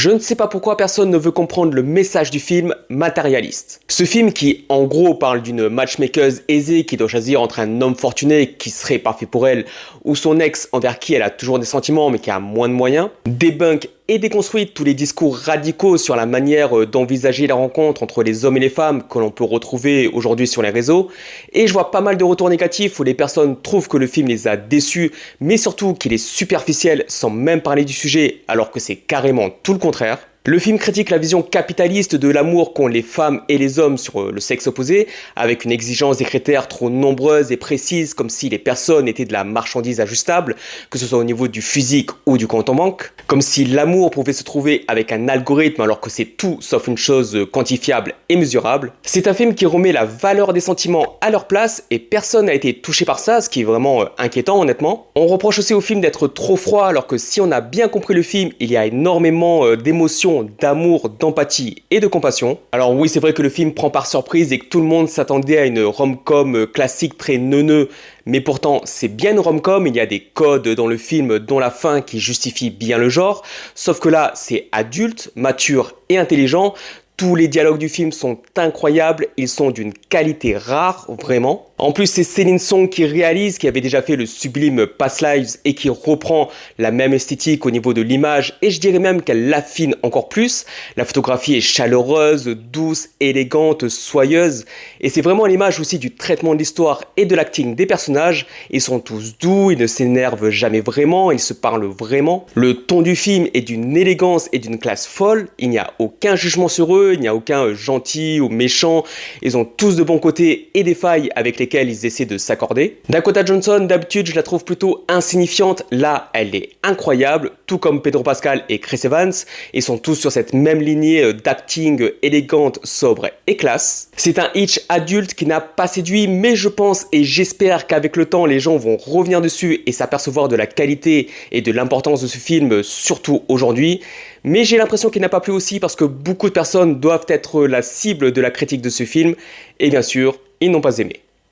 Je ne sais pas pourquoi personne ne veut comprendre le message du film Matérialiste. Ce film qui, en gros, parle d'une matchmakeuse aisée qui doit choisir entre un homme fortuné qui serait parfait pour elle ou son ex envers qui elle a toujours des sentiments mais qui a moins de moyens, débunk et déconstruit tous les discours radicaux sur la manière d'envisager la rencontre entre les hommes et les femmes que l'on peut retrouver aujourd'hui sur les réseaux. Et je vois pas mal de retours négatifs où les personnes trouvent que le film les a déçus, mais surtout qu'il est superficiel sans même parler du sujet, alors que c'est carrément tout le contraire. Le film critique la vision capitaliste de l'amour qu'ont les femmes et les hommes sur le sexe opposé, avec une exigence des critères trop nombreuses et précises, comme si les personnes étaient de la marchandise ajustable, que ce soit au niveau du physique ou du compte en banque, comme si l'amour pouvait se trouver avec un algorithme alors que c'est tout sauf une chose quantifiable et mesurable. C'est un film qui remet la valeur des sentiments à leur place et personne n'a été touché par ça, ce qui est vraiment inquiétant honnêtement. On reproche aussi au film d'être trop froid alors que si on a bien compris le film, il y a énormément d'émotions, d'amour, d'empathie et de compassion. Alors oui, c'est vrai que le film prend par surprise et que tout le monde s'attendait à une rom-com classique très neuneux, mais pourtant c'est bien une rom-com, il y a des codes dans le film dont la fin qui justifie bien le genre, sauf que là c'est adulte, mature et intelligent. Tous les dialogues du film sont incroyables, ils sont d'une qualité rare, vraiment. En plus, c'est Céline Song qui réalise, qui avait déjà fait le sublime Past Lives et qui reprend la même esthétique au niveau de l'image et je dirais même qu'elle l'affine encore plus. La photographie est chaleureuse, douce, élégante, soyeuse et c'est vraiment l'image aussi du traitement de l'histoire et de l'acting des personnages. Ils sont tous doux, ils ne s'énervent jamais vraiment, ils se parlent vraiment. Le ton du film est d'une élégance et d'une classe folle, il n'y a aucun jugement sur eux, il n'y a aucun gentil ou méchant, ils ont tous de bons côtés et des failles avec lesquelles ils essaient de s'accorder. Dakota Johnson, d'habitude, je la trouve plutôt insignifiante. Là, elle est incroyable, tout comme Pedro Pascal et Chris Evans. Ils sont tous sur cette même lignée d'acting élégante, sobre et classe. C'est un Hitch adulte qui n'a pas séduit, mais je pense et j'espère qu'avec le temps, les gens vont revenir dessus et s'apercevoir de la qualité et de l'importance de ce film, surtout aujourd'hui. Mais j'ai l'impression qu'il n'a pas plu aussi parce que beaucoup de personnes doivent être la cible de la critique de ce film et bien sûr, ils n'ont pas aimé.